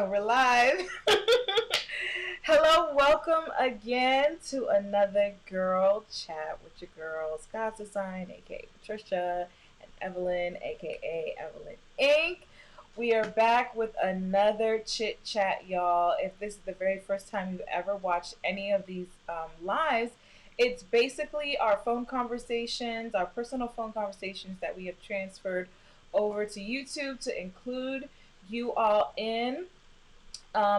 We're live. Hello, welcome again to another girl chat with your girls, God's Design, aka Patricia, and Evelyn, aka Evelyn Inc. We are back with another chit chat, y'all. If this is the very first time you've ever watched any of these lives, it's basically our phone conversations, our personal phone conversations that we have transferred over to YouTube to include you all in.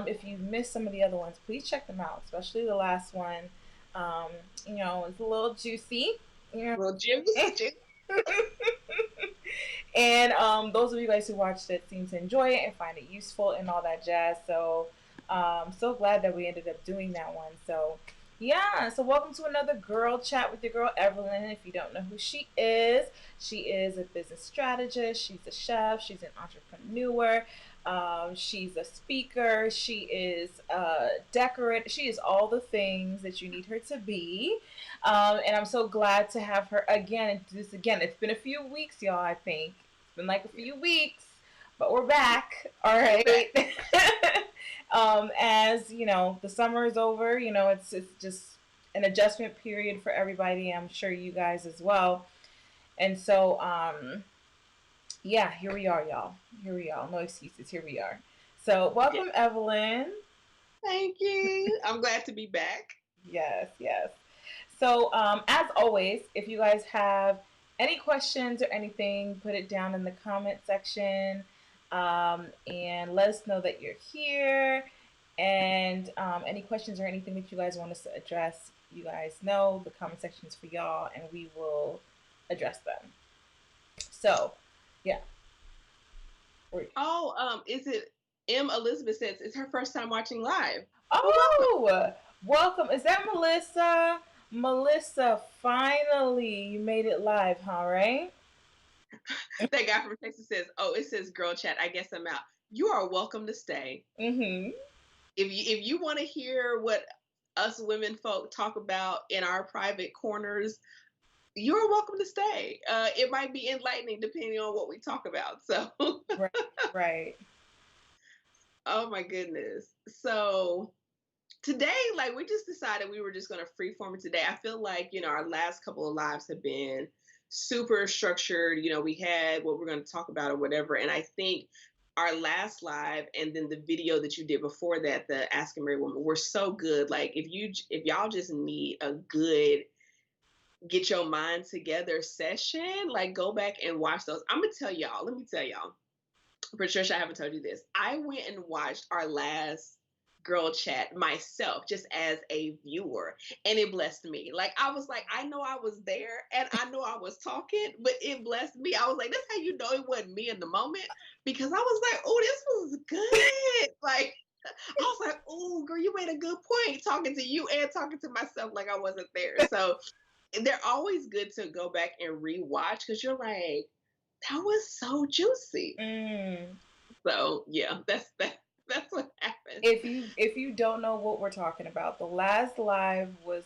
If you've missed some of the other ones, please check them out, especially the last one. Um, it's a little juicy. You Well, juice, know? juice. And those of you guys who watched it seem to enjoy it and find it useful and all that jazz. So, so glad that we ended up doing that one. So, yeah. So, welcome to another girl chat with your girl Evelyn. If you don't know who she is a business strategist. She's a chef. She's an entrepreneur. She's a speaker. She is a decorator. She is all the things that you need her to be. And I'm so glad to have her again. It's been a few weeks, y'all. I think it's been like a few weeks, but we're back. All We're back. right. As you know, the summer is over. It's just an adjustment period for everybody. I'm sure you guys as well. And so, yeah, here we are, y'all. Here we are. No excuses. Here we are. So, Yeah. welcome, Evelyn. Thank you. I'm glad to be back. Yes, yes. So, as always, if you guys have any questions or anything, put it down in the comment section and let us know that you're here. And any questions or anything that you guys want us to address, you guys know the comment section is for y'all and we will address them. So, yeah. Oh, is it M. Elizabeth says it's her first time watching live. Well, welcome. Oh, welcome. Is that Melissa? Melissa, finally, you made it live, huh? Right? That guy from Texas says, "Oh, it says girl chat. I guess I'm out. You are welcome to stay. Mm-hmm. If you want to hear what us women folk talk about in our private corners, you're welcome to stay. It might be enlightening depending on what we talk about. So, Right, right. oh my goodness. So today, like we just decided we were just going to freeform it today. I feel like, our last couple of lives have been super structured. We had what we're going to talk about or whatever. And I think our last live and then the video that you did before that, the Ask a Married Woman, were so good. Like if y'all just need a good get your mind together session, like go back and watch those. I'm gonna tell y'all, let me tell y'all. Patricia, I haven't told you this. I went and watched our last girl chat myself just as a viewer, and it blessed me. Like I was like, I know I was there and I know I was talking, but it blessed me. I was like, that's how you know it wasn't me in the moment, because I was like, oh, this was good. Like I was like, oh girl, you made a good point talking to you and talking to myself like I wasn't there. So they're always good to go back and rewatch because you're like, that was so juicy. Mm. So yeah, that's what happened. If you don't know what we're talking about, the last live was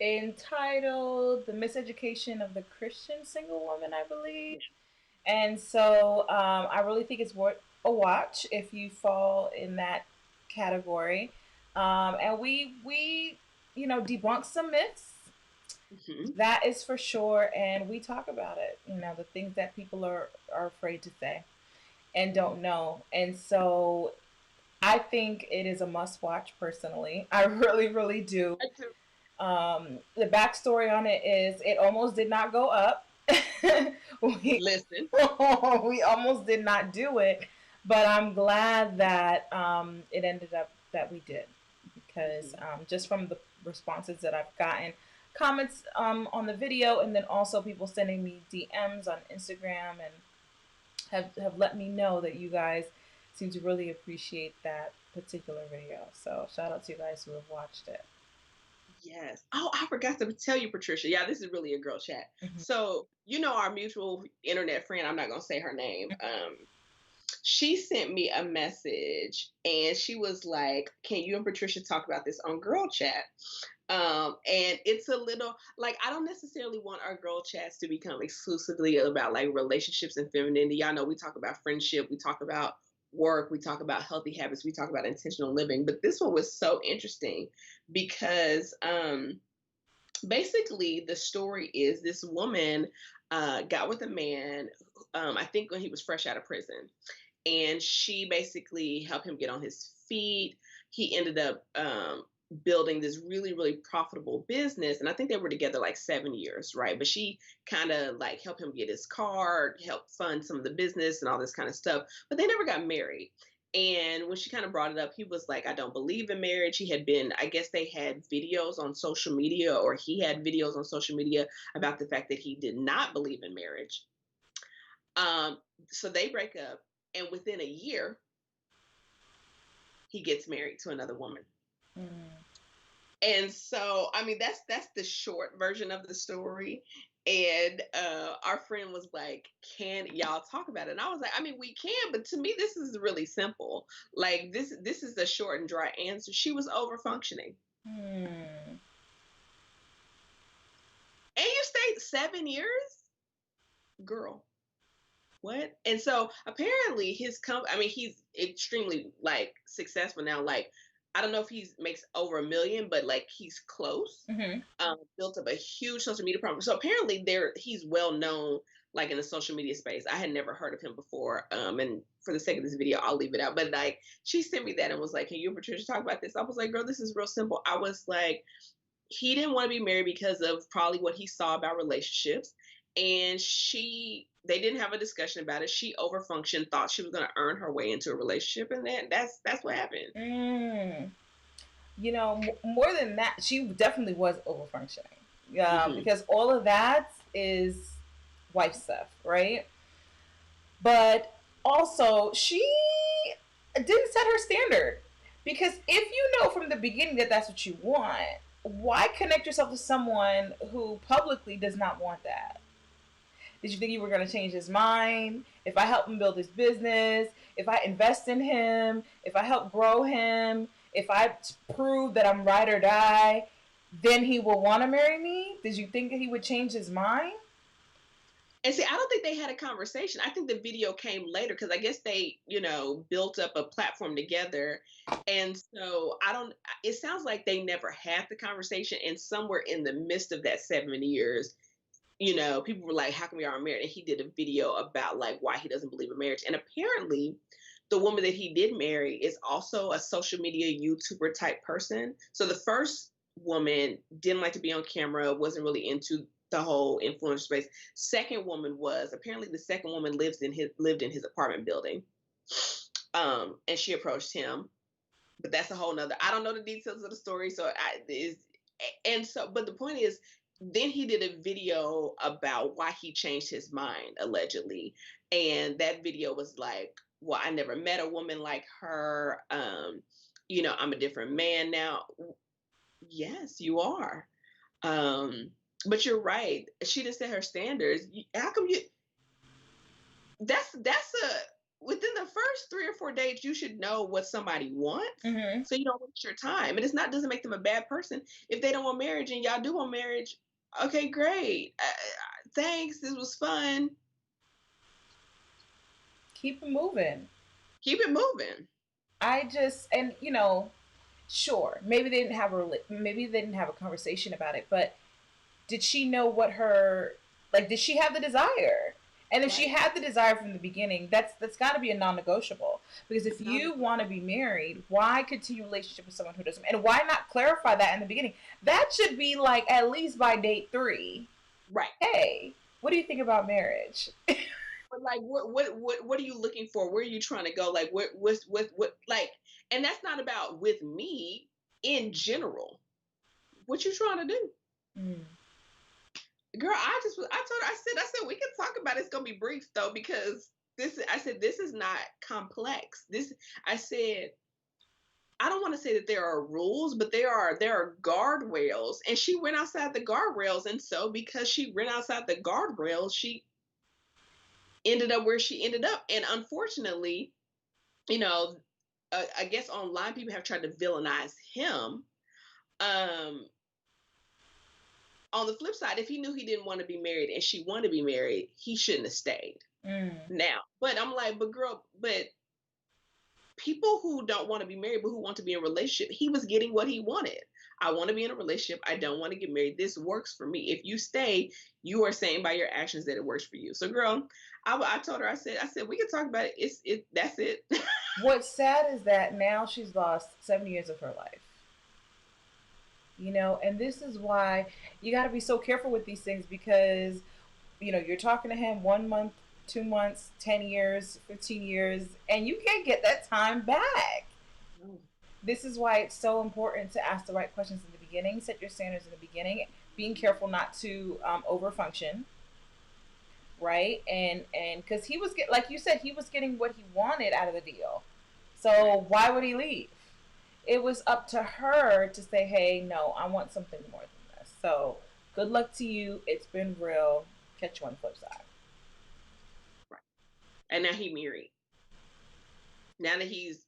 entitled "The Miseducation of the Christian Single Woman," I believe. And so I really think it's worth a watch if you fall in that category. And we debunk some myths. Hmm. That is for sure, and we talk about it. The things that people are afraid to say and don't know. And so I think it is a must watch personally. I really, really do. I do. The backstory on it is it almost did not go up. we Listen, we almost did not do it, but I'm glad that it ended up that we did because hmm just from the responses that I've gotten, comments on the video, and then also people sending me DMs on Instagram and have let me know that you guys seem to really appreciate that particular video. So shout out to you guys who have watched it. yes. Oh, I forgot to tell you, Patricia. Yeah, this is really a girl chat. Mhm. So our mutual internet friend. I'm not gonna say her name. She sent me a message and she was like, "Can you and Patricia talk about this on girl chat?" And it's a little like I don't necessarily want our girl chats to become exclusively about like relationships and femininity. Y'all know we talk about friendship, we talk about work, we talk about healthy habits, we talk about intentional living. But this one was so interesting because basically the story is this woman got with a man, I think when he was fresh out of prison, and she basically helped him get on his feet. He ended up building this really, really profitable business, and I think they were together like 7 years, right? But she kind of like helped him get his car, helped fund some of the business and all this kind of stuff. But they never got married. And when she kind of brought it up, he was like, I don't believe in marriage. He had been, I guess they had videos on social media, or he had videos on social media about the fact that he did not believe in marriage. Um, so they break up, and within a year, he gets married to another woman. Mm. And so, I mean, that's the short version of the story. And our friend was like, "Can y'all talk about it?" And I was like, "I mean, we can, but to me, this is really simple. Like this is the short and dry answer. She was over functioning, Mm. and you stayed 7 years, girl. What?" And so apparently I mean, he's extremely like successful now. Like, I don't know if he makes over 1 million, but like he's close. Hmm. Built up a huge social media program. So apparently he's well known like in the social media space. I had never heard of him before. And for the sake of this video, I'll leave it out. But like she sent me that and was like, "Can you and Patricia talk about this?" I was like, "Girl, this is real simple." I was like, he didn't want to be married because of probably what he saw about relationships. And they didn't have a discussion about it. She overfunctioned, thought she was going to earn her way into a relationship, and then that's what happened. Mm. More than that, she definitely was over functioning. Hmm. Because all of that is wife stuff, right? But also, she didn't set her standard. Because if you know from the beginning that that's what you want, why connect yourself to someone who publicly does not want that? Did you think you were going to change his mind? If I help him build his business, if I invest in him, if I help grow him, if I prove that I'm ride or die, then he will want to marry me? Did you think that he would change his mind? And see, I don't think they had a conversation. I think the video came later because I guess they, built up a platform together. And so I don't, it sounds like they never had the conversation. And somewhere in the midst of that 7 years, people were like, "How come we aren't married?" And he did a video about like why he doesn't believe in marriage. And apparently, the woman that he did marry is also a social media YouTuber type person. So the first woman didn't like to be on camera, wasn't really into the whole influencer space. Second woman was apparently the second woman lived in his apartment building. And she approached him, but that's a whole nother. I don't know the details of the story, so but the point is, then he did a video about why he changed his mind allegedly, and that video was like, "Well, I never met a woman like her. I'm a different man now." Yes, you are. Um, but you're right. She didn't set her standards. How come you? That's a within the first 3 or 4 dates, you should know what somebody wants, Mm-hmm. so you don't waste your time. And it's not doesn't make them a bad person if they don't want marriage and y'all do want marriage. Okay, great. Thanks. This was fun. Keep it moving. Keep it moving. Sure, maybe they didn't have a conversation about it, but did she know what her like? Did she have the desire? And if she Right. had the desire from the beginning, that's got to be a non-negotiable. Because if No. you want to be married, why continue a relationship with someone who doesn't? And why not clarify that in the beginning? That should be like at least by date 3. Right. Hey, what do you think about marriage? But like, what are you looking for? Where are you trying to go? Like, what like? And that's not about with me in general. What you trying to do? Mm. Girl, I told her, I said, we can talk about it. It's gonna be brief though, because I said, this is not complex. I said, I don't want to say that there are rules, but there are guardrails. And she went outside the guardrails. And so because she went outside the guardrails, she ended up where she ended up. And unfortunately, you know, I guess online people have tried to villainize him. Um, on the flip side, if he knew he didn't want to be married and she wanted to be married, he shouldn't have stayed. Mm. Now, but I'm like, but girl, but people who don't want to be married but who want to be in a relationship, he was getting what he wanted. I want to be in a relationship. I don't want to get married. This works for me. If you stay, you are saying by your actions that it works for you. So, girl, I told her, I said, we can talk about it. That's it. What's sad is that now she's lost 7 years of her life. And this is why you got to be so careful with these things, because you're talking to him 1 month, 2 months, 10 years, 15 years, and you can't get that time back. This is why it's so important to ask the right questions in the beginning, set your standards in the beginning, being careful not to overfunction, right? And because he was like you said, he was getting what he wanted out of the deal, so why would he leave? It was up to her to say, hey, no, I want something more than this. So good luck to you. It's been real. Catch you on the flip side. Right. And now he married. Now that he's,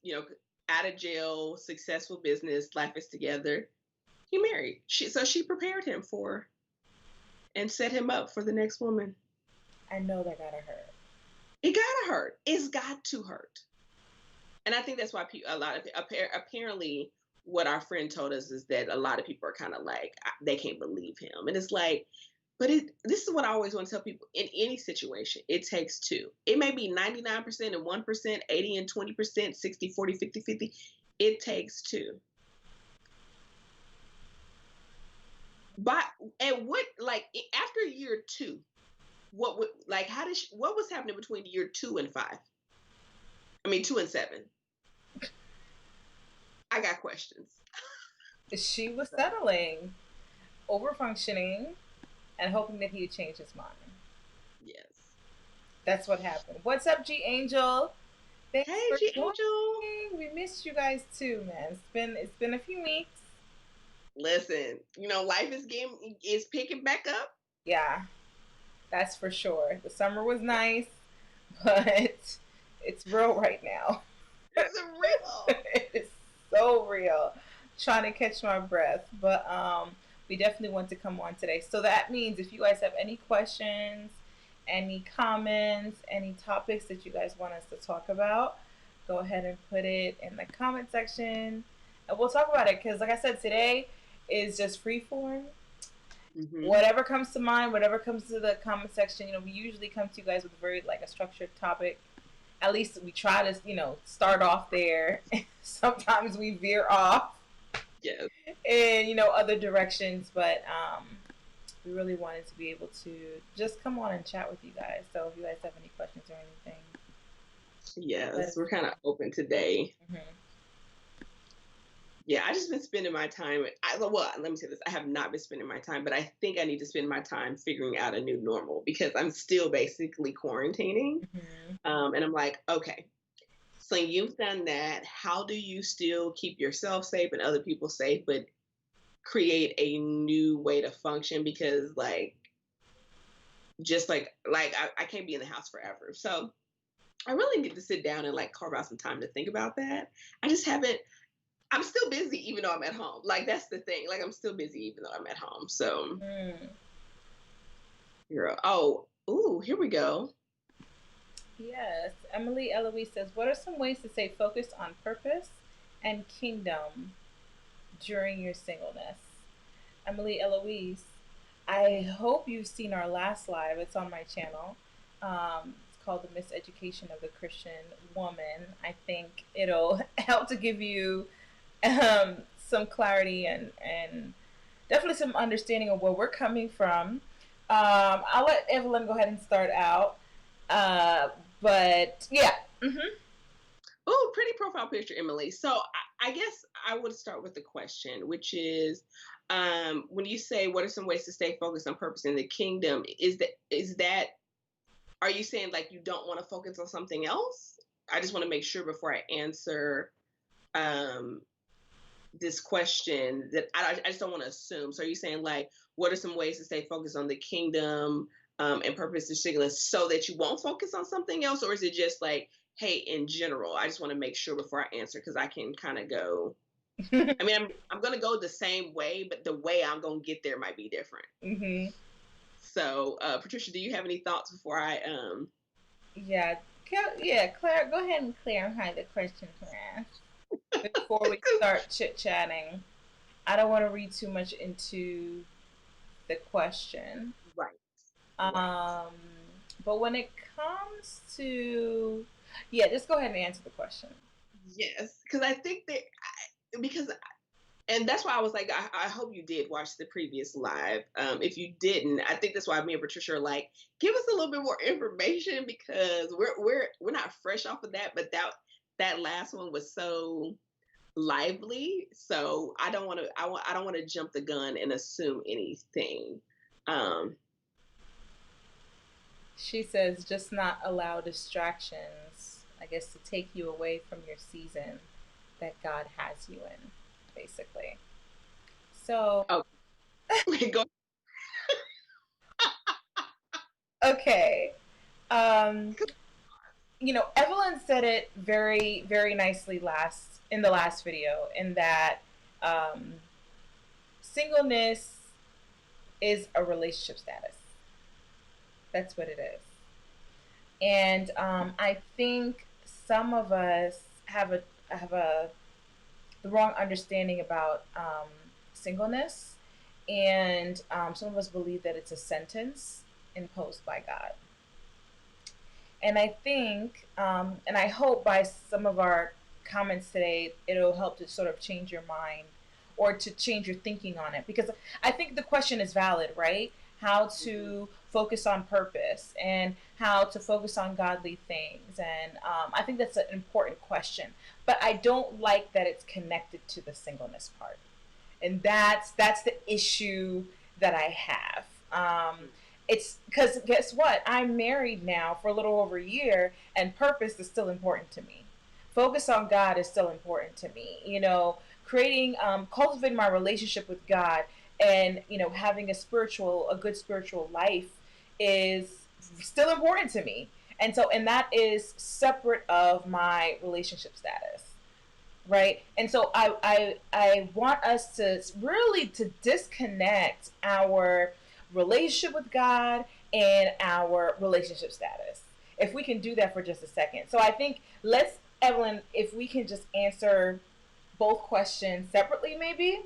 out of jail, successful business, life is together, he married. So she prepared him for and set him up for the next woman. I know that gotta hurt. It gotta hurt. It's got to hurt. And I think that's why a lot of apparently what our friend told us is that a lot of people are kind of like they can't believe him, and it's like, but this is what I always want to tell people in any situation. It takes two. It may be 99% and 1%, 80 and 20%, 60, 40, 50, 50. It takes two. But and what like after year two, what would like what was happening between year 2 and 5? I mean 2 and 7. I got questions. She was settling, over functioning, and hoping that he'd change his mind. Yes. That's what happened. What's up, G Angel? Thanks hey, G Angel. We missed you guys too, man. It's been a few weeks. Listen, life is picking back up. Yeah, that's for sure. The summer was nice, but it's real right now. It's real. It's so real. Trying to catch my breath, but we definitely want to come on today. So that means if you guys have any questions, any comments, any topics that you guys want us to talk about, go ahead and put it in the comment section, and we'll talk about it. Because, like I said, today is just free form. Mm-hmm. Whatever comes to mind, whatever comes to the comment section. We usually come to you guys with a structured topic. At least we try to, start off there. Sometimes we veer off. Yes. In, other directions. But we really wanted to be able to just come on and chat with you guys. So if you guys have any questions or anything. Yes, we're kind of open today. Mm-hmm. Yeah, I just been spending my time. Let me say this. I have not been spending my time, but I think I need to spend my time figuring out a new normal because I'm still basically quarantining. Mm-hmm. And I'm like, okay, so you've done that. How do you still keep yourself safe and other people safe, but create a new way to function? Because I can't be in the house forever. So I really need to sit down and carve out some time to think about that. I just haven't. I'm still busy even though I'm at home. That's the thing. I'm still busy even though I'm at home. So, here we go. Yes. Emily Eloise says, what are some ways to stay focused on purpose and kingdom during your singleness? Emily Eloise, I hope you've seen our last live. It's on my channel. It's called The Miseducation of the Christian Woman. I think it'll help to give you some clarity and definitely some understanding of where we're coming from. I'll let Evelyn go ahead and start out. But yeah. Mm-hmm. Oh, pretty profile picture, Emily. So I guess I would start with the question, which is, when you say what are some ways to stay focused on purpose in the kingdom, is that are you saying you don't want to focus on something else? I just want to make sure before I answer this question that I just don't want to assume. So are you saying what are some ways to stay focused on the kingdom and purpose to singleness so that you won't focus on something else? Or is it just hey, in general? I just want to make sure before I answer because I can kind of go. I mean, I'm going to go the same way, but the way I'm going to get there might be different. Mm-hmm. So, Patricia, do you have any thoughts before I? Yeah, Claire, go ahead and clarify the question for before we start chit chatting. I don't want to read too much into the question. Right. Right. Um, but when it comes to, yeah, just go ahead and answer the question. Yes, because I think that because and that's why I was like, I hope you did watch the previous live. If you didn't, I think that's why me and Patricia are like, give us a little bit more information because we're not fresh off of that, but that last one was so lively. So I don't want to I don't want to jump the gun and assume anything. Um, She says, just not allow distractions, I guess, to take you away from your season that God has you in, basically. So, oh, go. okay. Um, Evelyn said it very, very nicely in the last video, in that um, singleness is a relationship status. That's what it is. And I think some of us have a the wrong understanding about singleness, and some of us believe that it's a sentence imposed by God. And I think, and I hope by some of our comments today, it'll help to sort of change your mind or to change your thinking on it. Because I think the question is valid, right? How Mhm. to focus on purpose and how to focus on godly things. And I think that's an important question. But I don't like that it's connected to the singleness part. And that's the issue that I have. It's because guess what? I'm married now for a little over a year, and purpose is still important to me. Focus on God is still important to me. Creating, cultivating my relationship with God, and having a good spiritual life is still important to me. And that is separate of my relationship status, right? And so I want us to really to disconnect our relationship with God and our relationship status. If we can do that for just a second. So I think, let's, Evelyn, if we can just answer both questions separately, maybe.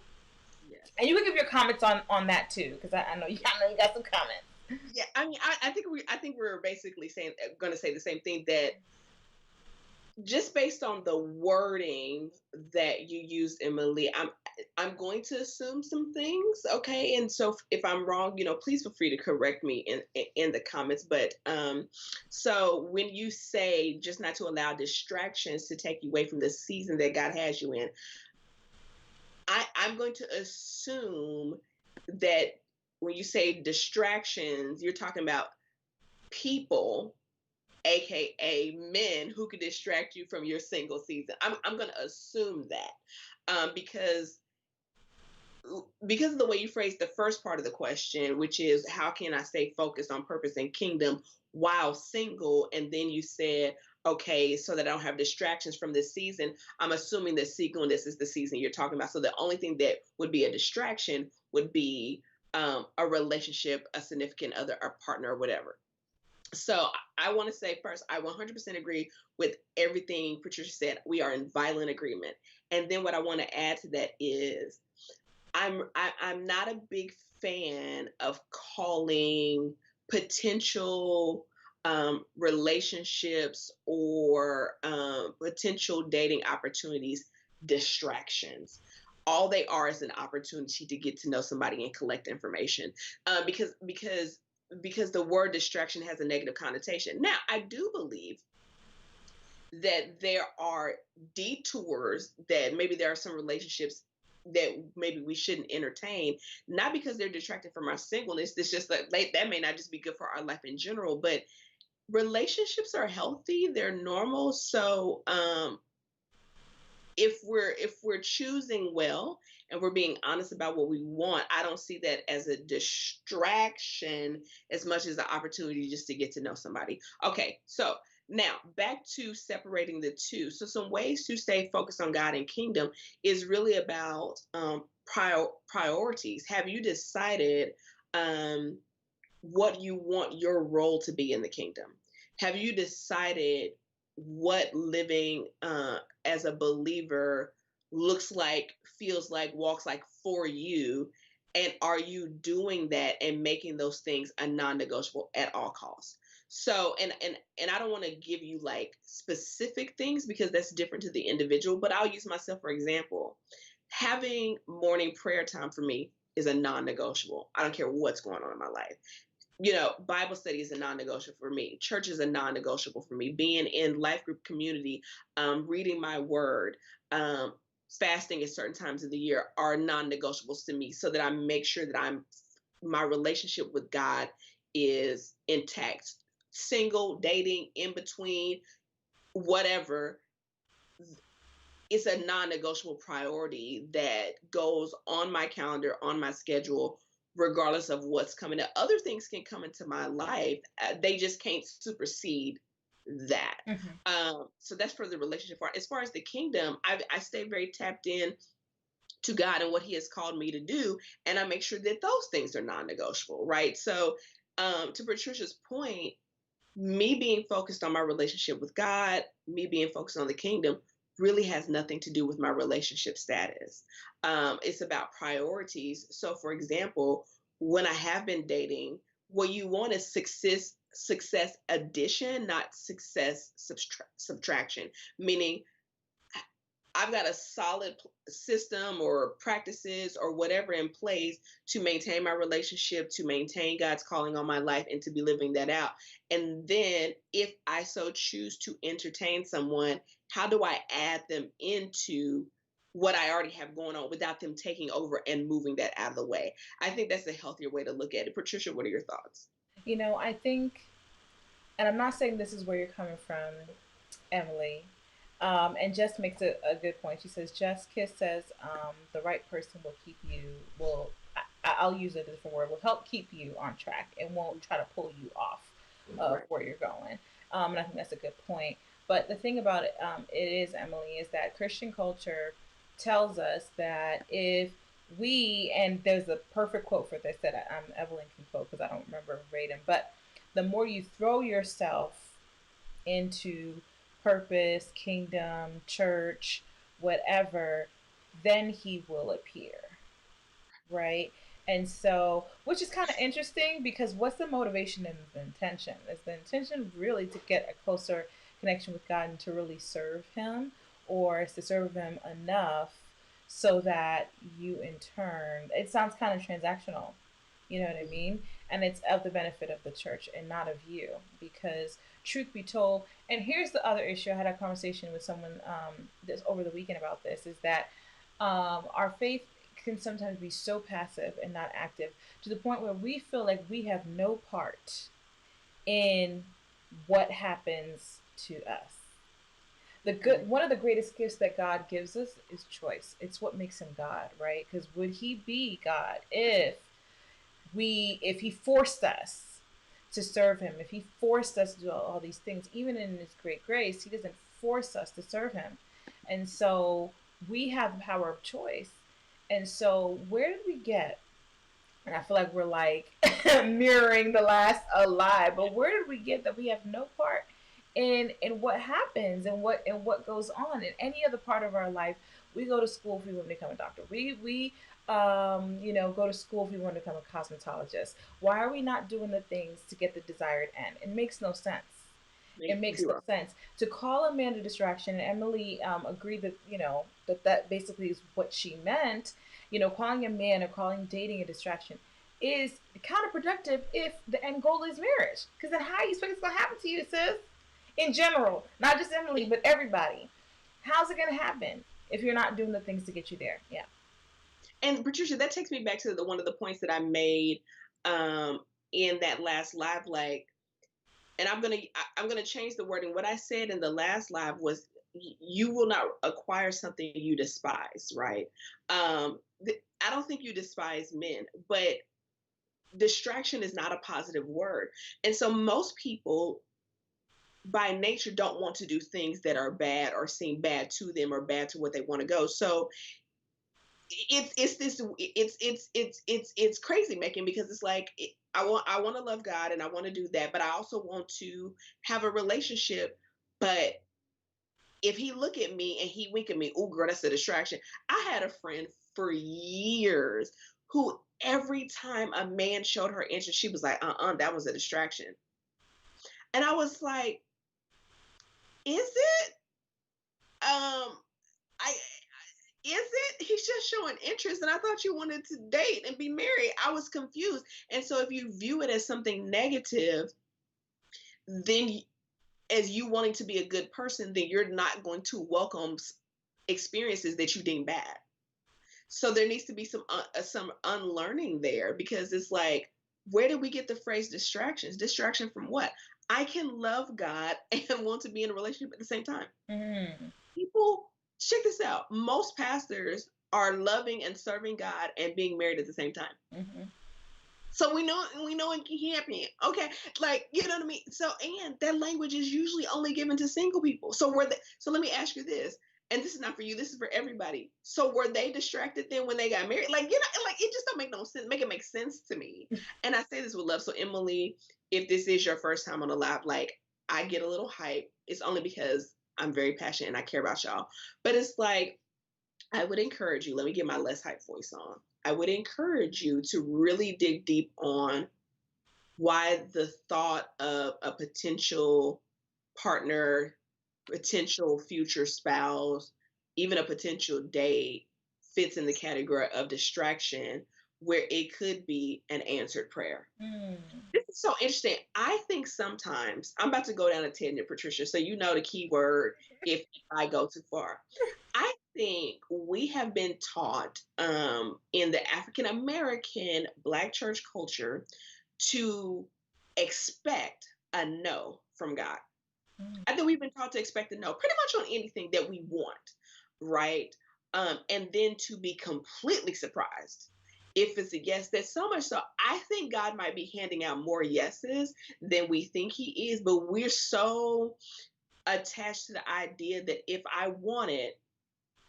Yes. And you can give your comments on that too, because I know you got some comments. Yeah, I mean, I think we're basically saying going to say the same thing that just based on the wording that you used, Emily, I'm going to assume some things, okay? And so if I'm wrong, please feel free to correct me in the comments. But so when you say just not to allow distractions to take you away from the season that God has you in, I'm going to assume that when you say distractions, you're talking about people, aka men, who could distract you from your single season. I'm going to assume that because of the way you phrased the first part of the question, which is how can I stay focused on purpose and kingdom while single, and then you said, okay, so that I don't have distractions from this season. I'm assuming that singleness is the season you're talking about. So the only thing that would be a distraction would be a relationship, a significant other, a partner, or whatever. So I want to say first, I 100% agree with everything Patricia said. We are in violent agreement. And then what I want to add to that is I'm not a big fan of calling potential relationships or potential dating opportunities distractions. All they are is an opportunity to get to know somebody and collect information, because the word distraction has a negative connotation. Now, I do believe that there are detours, that maybe there are some relationships that maybe we shouldn't entertain, not because they're distracted from our singleness. It's just that may not just be good for our life in general, but relationships are healthy, they're normal. So if we're choosing well and we're being honest about what we want, I don't see that as a distraction as much as an opportunity just to get to know somebody. Okay, so now back to separating the two. So some ways to stay focused on God and kingdom is really about priorities. Have you decided um, what you want your role to be in the kingdom? Have you decided what living as a believer looks like, feels like, walks like for you. And are you doing that and making those things a non-negotiable at all costs? So, and I don't want to give you like specific things because that's different to the individual, but I'll use myself for example. Having morning prayer time for me is a non-negotiable. I don't care what's going on in my life. Bible study is a non-negotiable for me. Church is a non-negotiable for me. Being in life group community, reading my word, fasting at certain times of the year are non-negotiables to me, so that I make sure that my relationship with God is intact. Single, dating, in between, whatever, it's a non-negotiable priority that goes on my calendar, on my schedule, regardless of what's coming up. Other things can come into my life, they just can't supersede that. Mm-hmm. So that's for the relationship part. As far as the kingdom, I stay very tapped in to God and what He has called me to do, and I make sure that those things are non-negotiable, right? So, to Patricia's point, me being focused on my relationship with God, me being focused on the kingdom, really has nothing to do with my relationship status. It's about priorities. So, for example, when I have been dating, what you want is success addition, not success subtraction. Meaning, I've got a solid system or practices or whatever in place to maintain my relationship, to maintain God's calling on my life, and to be living that out. And then, if I so choose to entertain someone, how do I add them into what I already have going on without them taking over and moving that out of the way? I think that's a healthier way to look at it. Patricia, what are your thoughts? I think, and I'm not saying this is where you're coming from, Emily. And Jess makes a good point. She says, Jess Kiss says, the right person will keep you, I'll use a different word, will help keep you on track and won't try to pull you off of Right. where you're going. And I think that's a good point. But the thing about it, it is, Emily, is that Christian culture tells us that if and there's a perfect quote for this that Evelyn can quote because I don't remember verbatim, but the more you throw yourself into purpose, kingdom, church, whatever, then he will appear, right? And so, which is kind of interesting because what's the motivation and the intention? Is the intention really to get a closer connection with God and to really serve Him, or is to serve Him enough so that you, in turn, it sounds kind of transactional, you know what I mean? And it's of the benefit of the church and not of you. Because, truth be told, and here's the other issue, I had a conversation with someone this over the weekend about this, is that our faith can sometimes be so passive and not active to the point where we feel like we have no part in what happens to us. The good One of the greatest gifts that God gives us is choice. It's what makes him God, right? Because would he be God if he forced us to serve him, if he forced us to do all these things, even in his great grace, he doesn't force us to serve him. And so we have the power of choice. And so where did we get, and I feel like we're like mirroring the last alive, but where did we get that we have no part in what happens and what goes on in any other part of our life? We go to school if we want to become a doctor. We go to school if we want to become a cosmetologist. Why are we not doing the things to get the desired end? It makes no sense. It Make makes no zero. sense to call a man a distraction. And Emily agreed that that basically is what she meant. Calling a man or calling dating a distraction is counterproductive if the end goal is marriage. Because then how you expect it's gonna happen to you, sis? In general, not just Emily, but everybody. How's it gonna happen if you're not doing the things to get you there? Yeah. And Patricia, that takes me back to the one of the points that I made um, in that last live. Like, and I'm gonna change the wording. What I said in the last live was, you will not acquire something you despise, right? I don't think you despise men, but distraction is not a positive word, and so most people by nature don't want to do things that are bad or seem bad to them or bad to what they want to go. So it's crazy making, because it's like, I want to love God and I want to do that, but I also want to have a relationship. But if he look at me and he wink at me, oh girl, that's a distraction. I had a friend for years who every time a man showed her interest, she was like, that was a distraction. And I was like, is it? I is it? He's just showing interest, and I thought you wanted to date and be married. I was confused. And so if you view it as something negative, then as you wanting to be a good person, then you're not going to welcome experiences that you deem bad. So there needs to be some unlearning there, because it's like, where did we get the phrase distractions? Distraction from what? I can love God and want to be in a relationship at the same time. Mm. People, check this out. Most pastors are loving and serving God and being married at the same time. Mm-hmm. So we know it can happen. Okay, like, you know what I mean. So, and that language is usually only given to single people. So so let me ask you this, and this is not for you. This is for everybody. So were they distracted then when they got married? Like, like, it just don't make no sense. Make it make sense to me. And I say this with love. So Emily, if this is your first time on a live, like, I get a little hype. It's only because I'm very passionate and I care about y'all. But it's like, I would encourage you, let me get my less hype voice on. I would encourage you to really dig deep on why the thought of a potential partner, potential future spouse, even a potential date fits in the category of distraction, where it could be an answered prayer. Mm. This is so interesting. I think sometimes I'm about to go down a tangent, Patricia. So you know the key word if I go too far. I think we have been taught in the African American Black church culture to expect a no from God. Mm. I think we've been taught to expect a no pretty much on anything that we want, right? And then to be completely surprised if it's a yes. That's so much so. I think God might be handing out more yeses than we think He is, but we're so attached to the idea that if I want it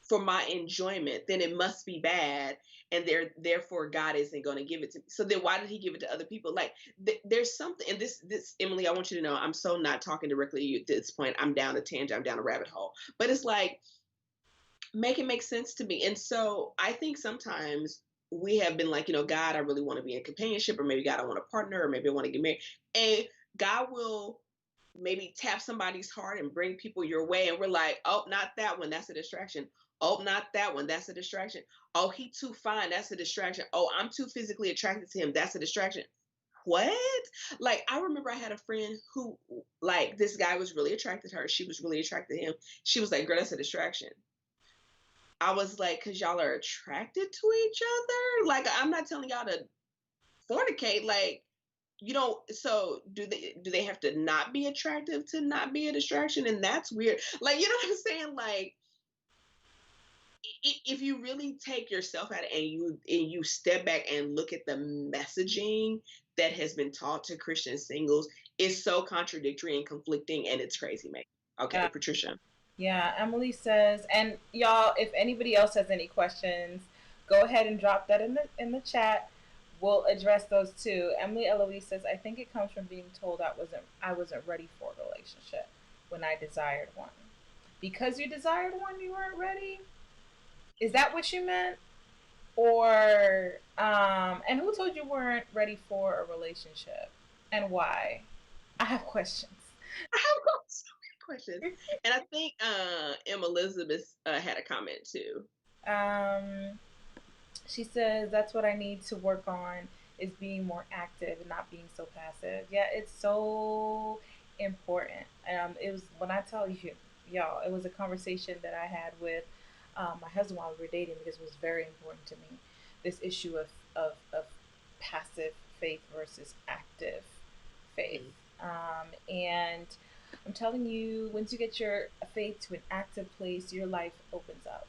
for my enjoyment, then it must be bad, and therefore God isn't going to give it to me. So then why did He give it to other people? Like, there's something, and this Emily, I want you to know, I'm so not talking directly to you at this point. I'm down a tangent, I'm down a rabbit hole, but it's like, make it make sense to me. And so I think sometimes we have been like, God, I really want to be in companionship, or maybe God, I want a partner, or maybe I want to get married, and God will maybe tap somebody's heart and bring people your way, and we're like, oh, not that one, that's a distraction. Oh, not that one, that's a distraction. Oh, he too fine, that's a distraction. Oh, I'm too physically attracted to him, that's a distraction. What? Like, I remember I had a friend who, like, this guy was really attracted to her, she was really attracted to him. She was like, girl, that's a distraction. I was like, because y'all are attracted to each other. Like, I'm not telling y'all to fornicate. Like, so do they have to not be attractive to not be a distraction? And that's weird. Like, you know what I'm saying? Like, if you really take yourself out and you step back and look at the messaging that has been taught to Christian singles, it's so contradictory and conflicting, and it's crazy, man. Okay, Yeah. Patricia. Yeah, Emily says, and y'all, if anybody else has any questions, go ahead and drop that in the chat. We'll address those too. Emily Eloise says, I think it comes from being told I wasn't ready for a relationship when I desired one. Because you desired one, you weren't ready. Is that what you meant? Or and who told you weren't ready for a relationship? And why? I have questions. I have so many questions. And I think Emma Elizabeth had a comment too. Um She says that's what I need to work on is being more active and not being so passive. Yeah, it's so important. It was when I tell you, y'all, it was a conversation that I had with my husband while we were dating because it was very important to me. This issue of passive faith versus active faith. Mm-hmm. And I'm telling you, once you get your faith to an active place, your life opens up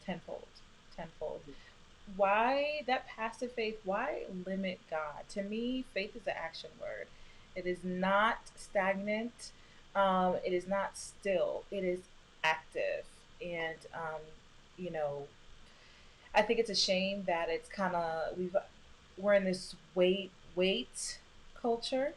tenfold, tenfold. Why that passive faith? Why limit God? To me, faith is an action word. It is not stagnant. It is not still. It is active. And you know, I think it's a shame that it's kind of we're in this wait culture,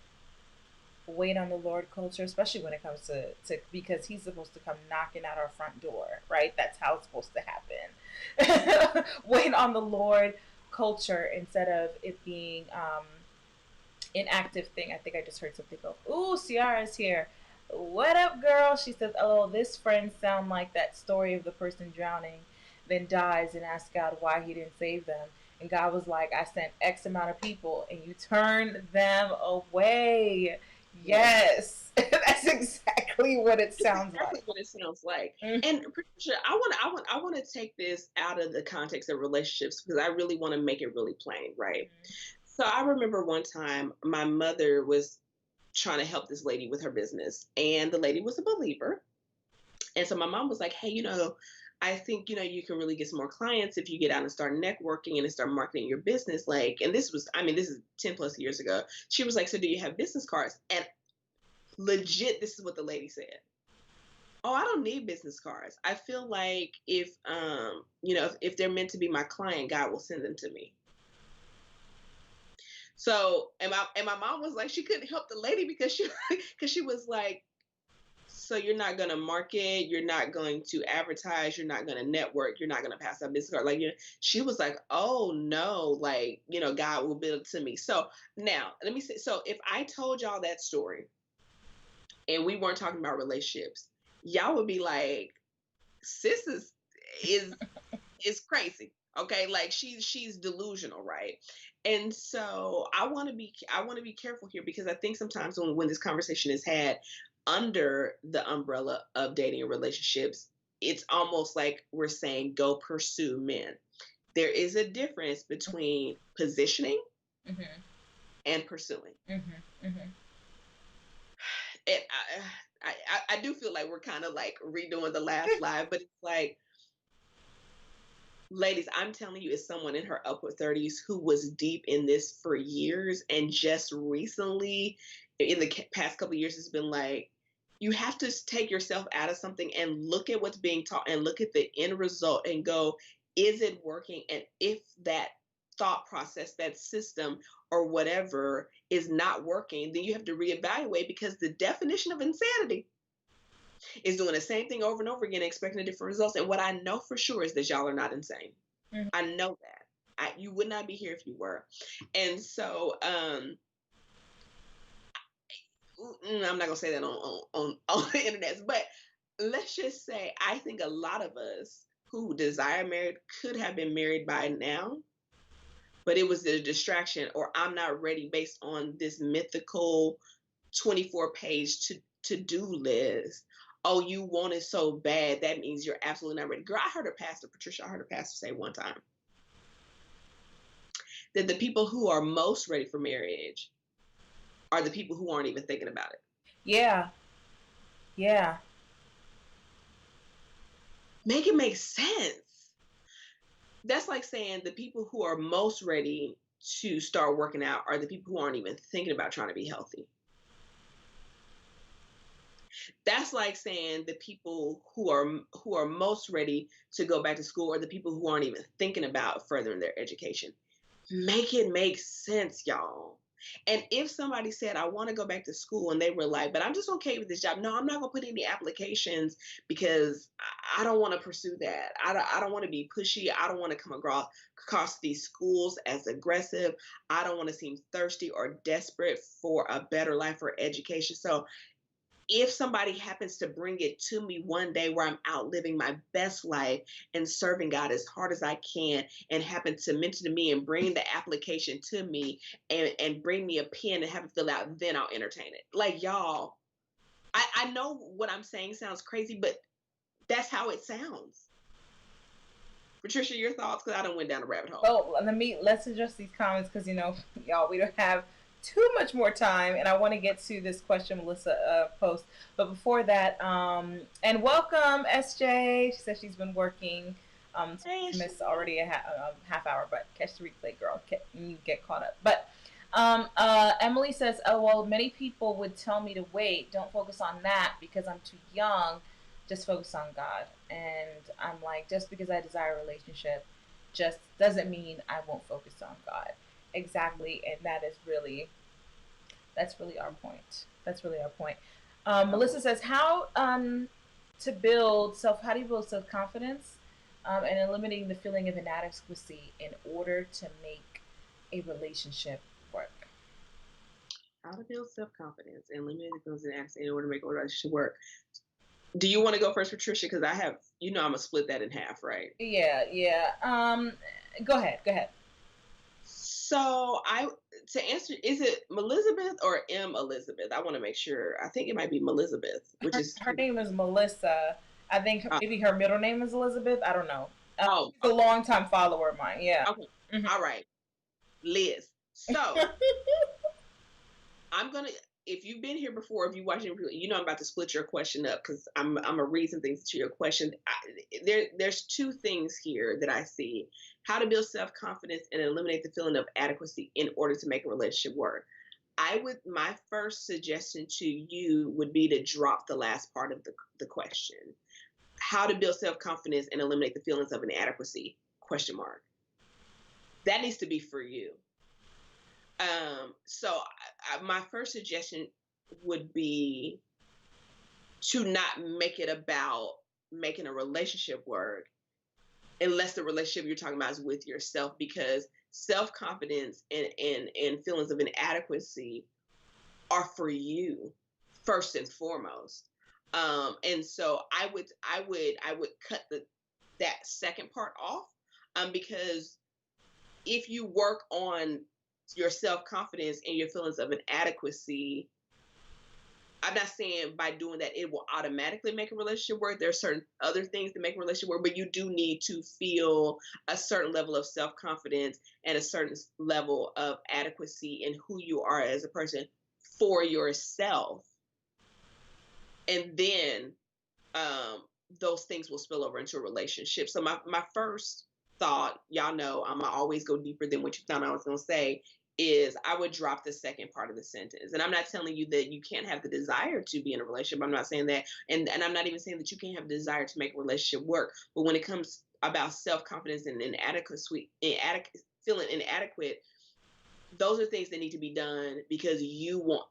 wait on the Lord culture, especially when it comes to because he's supposed to come knocking at our front door, right? That's how it's supposed to happen. Wait on the Lord culture instead of it being an active thing. I think I just heard something go, "Ooh, Ciara's here. What up, girl?" She says, "Oh, this friend sound like that story of the person drowning, then dies and asks God why he didn't save them. And God was like, I sent X amount of people and you turned them away." Yes. Yes. That's exactly what it It's sounds exactly like. what it sounds like. Mm-hmm. And Patricia, I want to take this out of the context of relationships because I really want to make it really plain, right? So I remember one time my mother was trying to help this lady with her business, and the lady was a believer. And so my mom was like, "Hey, I think you can really get some more clients if you get out and start networking and start marketing your business." Like, and this was, I mean, this is 10 plus years ago. She was like, "So do you have business cards?" And legit, this is what the lady said. "Oh, I don't need business cards. I feel like if they're meant to be my client, God will send them to me." So, and my mom was like, she couldn't help the lady because she because she was like, "So you're not gonna market, you're not going to advertise, you're not gonna network, you're not gonna pass out business card." Like, she was like, "Oh no, like, God will build it to me." So now let me say, so if I told y'all that story and we weren't talking about relationships, y'all would be like, "Sis is is crazy." Okay, like she's delusional, right? And so I want to be careful here because I think sometimes when this conversation is had under the umbrella of dating and relationships, it's almost like we're saying go pursue men. There is a difference between positioning Mm-hmm. and pursuing. Mm-hmm. Mm-hmm. And I do feel like we're kind of like redoing the last live, but it's like, ladies, I'm telling you, as someone in her upward 30s who was deep in this for years and just recently, in the past couple of years, has been like, you have to take yourself out of something and look at what's being taught and look at the end result and go, is it working? And if that thought process, that system, or whatever is not working, then you have to reevaluate because the definition of insanity is doing the same thing over and over again, expecting different results. And what I know for sure is that y'all are not insane. Mm-hmm. I know that. You would not be here if you were. And so, I'm not gonna say that on the internet, but let's just say I think a lot of us who desire marriage could have been married by now, but it was a distraction, or I'm not ready based on this mythical 24-page to-do list. Oh, you want it so bad, that means you're absolutely not ready. Girl, I heard a pastor, Patricia, I heard a pastor say one time that the people who are most ready for marriage are the people who aren't even thinking about it. Yeah. Yeah. Make it make sense. That's like saying the people who are most ready to start working out are the people who aren't even thinking about trying to be healthy. That's like saying the people who are most ready to go back to school are the people who aren't even thinking about furthering their education. Make it make sense, y'all. And if somebody said, "I want to go back to school," and they were like, "But I'm just okay with this job," no, I'm not going to put any applications because I don't want to pursue that. I don't want to be pushy. I don't want to come across these schools as aggressive. I don't want to seem thirsty or desperate for a better life or education. So if somebody happens to bring it to me one day where I'm out living my best life and serving God as hard as I can, and happen to mention to me and bring the application to me and bring me a pen and have it fill out, then I'll entertain it. Like, y'all, I know what I'm saying sounds crazy, but that's how it sounds. Patricia, your thoughts? Because I don't went down a rabbit hole. Well, let's address these comments because y'all, we don't have too much more time, and I want to get to this question Melissa post. But before that, and welcome SJ. She says she's been working. Hey, To miss already a half hour, but catch the replay, girl. You get caught up. But Emily says, "Oh well, many people would tell me to wait. Don't focus on that because I'm too young. Just focus on God." And I'm like, just because I desire a relationship, just doesn't mean I won't focus on God. Exactly, and that's really our point. That's really our point. Okay. Melissa says, how do you build self confidence and eliminating the feeling of inadequacy in order to make a relationship work? How to build self confidence and limit the feelings and acts in order to make a relationship work. Do you want to go first, Patricia? Because I have, I'm gonna split that in half, right? Yeah, yeah. Go ahead, go ahead. So I to answer, is it Melizabeth or M Elizabeth? I want to make sure. I think it might be Melizabeth, which is Her name is Melissa. I think uh, maybe her middle name is Elizabeth. I don't know. oh, She's a longtime follower of mine. Yeah. okay, Hmm. all right, Liz. So I'm gonna. If you've been here before, if you watch it, I'm about to split your question up because I'm gonna read some things to your question. There's two things here that I see: how to build self confidence and eliminate the feeling of adequacy in order to make a relationship work. My first suggestion to you would be to drop the last part of the question. How to build self confidence and eliminate the feelings of inadequacy? Question mark. That needs to be for you. My first suggestion would be to not make it about making a relationship work unless the relationship you're talking about is with yourself, because self-confidence and feelings of inadequacy are for you first and foremost. And so I would cut that second part off, because if you work on your self-confidence and your feelings of inadequacy, I'm not saying by doing that it will automatically make a relationship work. There are certain other things that make a relationship work, but you do need to feel a certain level of self confidence and a certain level of adequacy in who you are as a person for yourself. And then um, those things will spill over into a relationship. So, my first thought, y'all know, I'm going to always go deeper than what you thought I was going to say, is I would drop the second part of the sentence. And I'm not telling you that you can't have the desire to be in a relationship. I'm not saying that. And I'm not even saying that you can't have the desire to make a relationship work. But when it comes about self confidence and feeling inadequate, those are things that need to be done because you want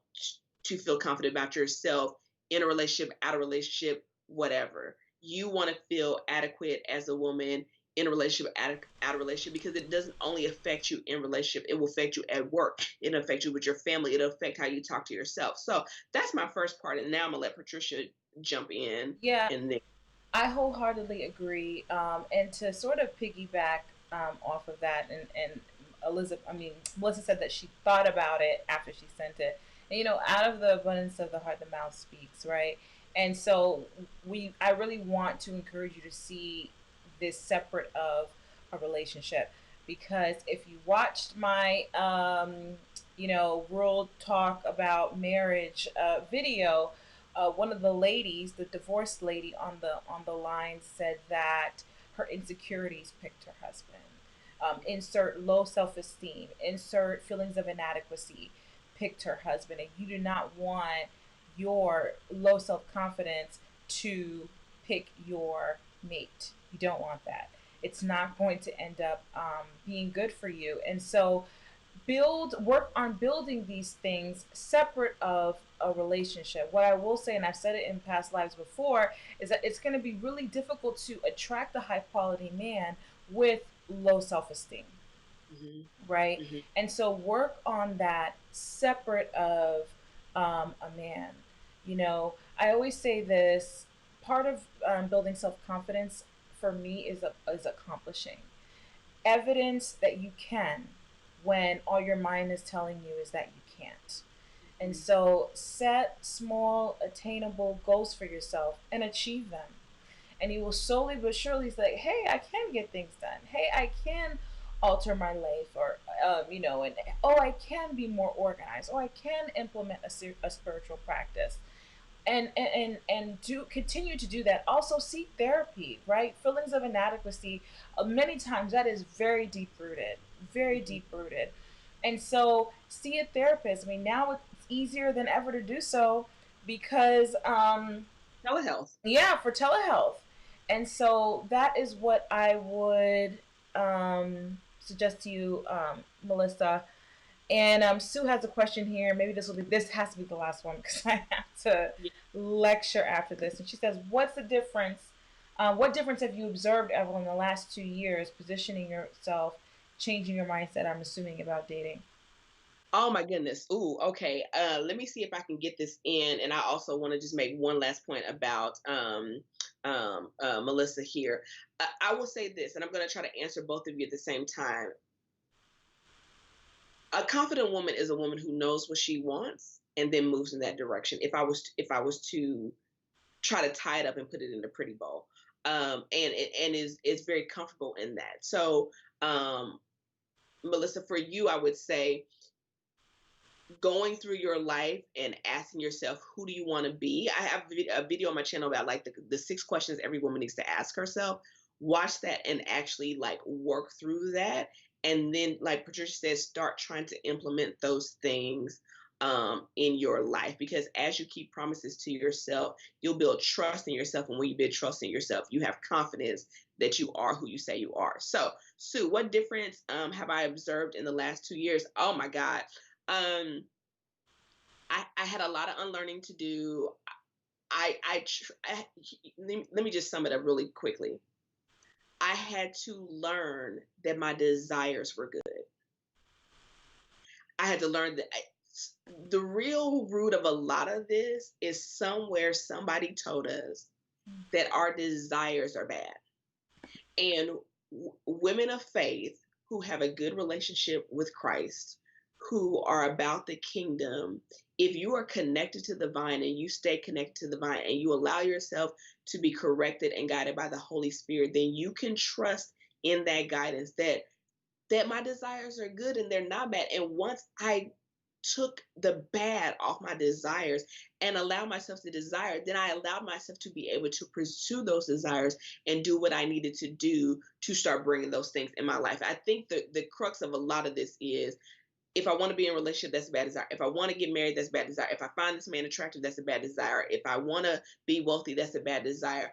to feel confident about yourself in a relationship, out of relationship, whatever. You want to feel adequate as a woman in a relationship, out of relationship, because it doesn't only affect you in relationship, it will affect you at work, it'll affect you with your family, it'll affect how you talk to yourself. So that's my first part, and now I'm gonna let Patricia jump in. Yeah, And then I wholeheartedly agree. And to sort of piggyback off of that, and Melissa said that she thought about it after she sent it. And, out of the abundance of the heart, the mouth speaks, right? And so I really want to encourage you to see this separate of a relationship, because if you watched my, world talk about marriage video, one of the ladies, the divorced lady on the line, said that her insecurities picked her husband. Insert low self esteem. Insert feelings of inadequacy. Picked her husband, and you do not want your low self confidence to pick your mate. You don't want that. It's not going to end up being good for you. And so work on building these things separate of a relationship. What I will say, and I've said it in past lives before, is that it's going to be really difficult to attract a high quality man with low self-esteem, mhm, right? mhm, And so work on that separate of a man. I always say this: part of building self-confidence for me is accomplishing evidence that you can, when all your mind is telling you is that you can't. And mhm. so set small, attainable goals for yourself and achieve them. And you will slowly but surely say, hey, I can get things done. Hey, I can alter my life, or, and oh, I can be more organized. Oh, I can implement a spiritual practice, and do continue to do that. Also seek therapy, right? Feelings of inadequacy, many times that is very deep rooted, very Mhm. deep rooted. And so see a therapist. I mean, now it's easier than ever to do so, because Telehealth. yeah, for telehealth. And so that is what I would suggest to you, Melissa. And Sue has a question here. Maybe this has to be the last one because I have to lecture after this. And she says, "What's the difference? What difference have you observed, Evelyn, in the last 2 years, positioning yourself, changing your mindset? I'm assuming about dating." Oh my goodness. Ooh, okay. Let me see if I can get this in. And I also want to just make one last point about Melissa here. I will say this, and I'm going to try to answer both of you at the same time. A confident woman is a woman who knows what she wants and then moves in that direction. If I was to try to tie it up and put it in a pretty bow, and is very comfortable in that. So, um, Melissa, for you, I would say going through your life and asking yourself, who do you want to be? I have a video on my channel about like the 6 questions every woman needs to ask herself. Watch that and actually like work through that. And then, like Patricia says, start trying to implement those things in your life, because as you keep promises to yourself, you'll build trust in yourself. And when you build trust in yourself, you have confidence that you are who you say you are. So, Sue, what difference have I observed in the last 2 years? Oh my God. Um, I had a lot of unlearning to do. I let me just sum it up really quickly. I had to learn that my desires were good. I had to learn that the real root of a lot of this is somewhere somebody told us that our desires are bad. And women of faith who have a good relationship with Christ, who are about the kingdom, if you are connected to the vine and you stay connected to the vine and you allow yourself to be corrected and guided by the Holy Spirit, then you can trust in that guidance that my desires are good and they're not bad. And once I took the bad off my desires and allowed myself to desire, then I allowed myself to be able to pursue those desires and do what I needed to do to start bringing those things in my life. I think the crux of a lot of this is, if I want to be in a relationship, that's a bad desire. If I want to get married, that's a bad desire. If I find this man attractive, that's a bad desire. If I want to be wealthy, that's a bad desire.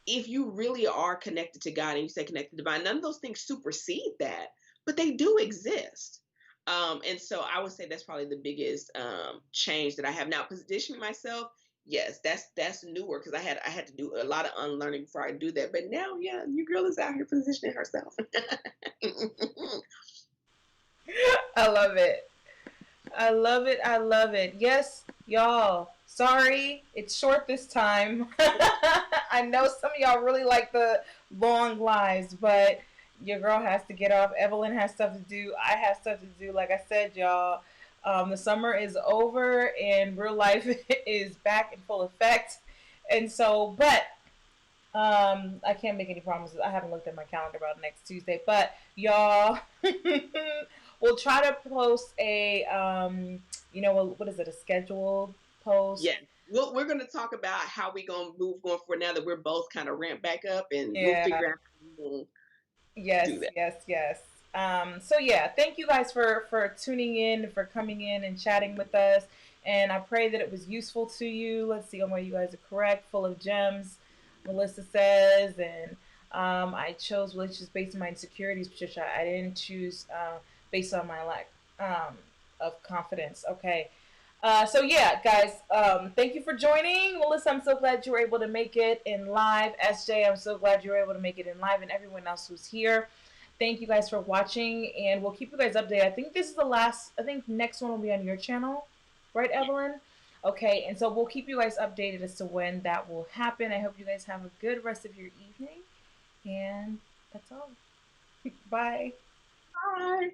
If you really are connected to God and you say connected to divine, none of those things supersede that, but they do exist. And so I would say that's probably the biggest change that I have now. Positioning myself, yes, that's newer because I had to do a lot of unlearning before I do that. But now, yeah, your girl is out here positioning herself. I love it. I love it. I love it. Yes, y'all. Sorry, it's short this time. I know some of y'all really like the long lives, but your girl has to get off. Evelyn has stuff to do. I have stuff to do. Like I said, y'all, the summer is over and real life is back in full effect. And so, but I can't make any promises. I haven't looked at my calendar about next Tuesday, but y'all, we'll try to post a, what is it, a scheduled post? Yeah. We're going to talk about how we going to move going forward now that we're both kind of ramped back up, and we'll Yeah. figure out how we'll Yes, do that. yes, yes. So yeah, thank you guys for tuning in, for coming in and chatting with us. And I pray that it was useful to you. Let's see on where you guys are correct, full of gems, Melissa says. And I chose relationships based on my insecurities, Patricia. I didn't choose based on my lack of confidence. Okay. So yeah, guys, thank you for joining. Melissa, I'm so glad you were able to make it in live. SJ, I'm so glad you were able to make it in live, and everyone else who's here. Thank you guys for watching, and we'll keep you guys updated. I think this is the last. I think next one will be on your channel, right, Evelyn? Okay, and so we'll keep you guys updated as to when that will happen. I hope you guys have a good rest of your evening, and that's all. Bye. Bye.